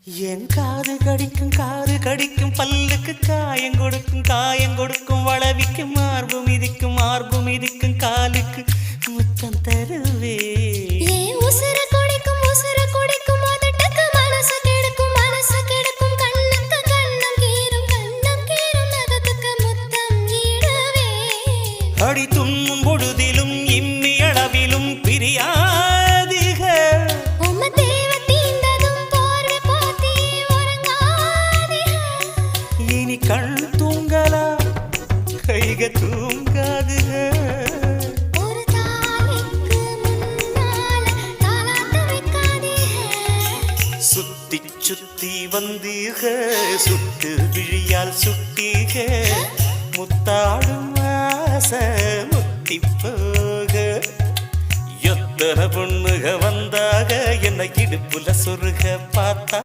என் காது கடிக்கும் பல்லுக்கு காயம் கொடுக்கும் வளவிக்கும் மார்பு மிதிக்கும் காலுக்கு முத்தம் தருவே உசுர குடிக்கும் அதட்டக்கு மனசு கெடுக்கும் கண்ணுக்கு கண்ணம் கீரும் நகத்துக்கு முத்தம் ஈடவே அடி துண்ணும் பொழுதிலும் இம்மி அளவிலும் பிரியாதிக உம்ம தேவ தீண்டதும் போர்வை போத்தி உறங்காதிக இனி கண் தூங்கலா கைக தூங்காதுக சுத்தி வந்தீக சுட்டு விழியால் சுட்டீக முத்தாடும் ஆசை முத்தி போக எத்தனை பொண்ணுக வந்தாக என்னை இடுப்புல சொருக பார்த்தா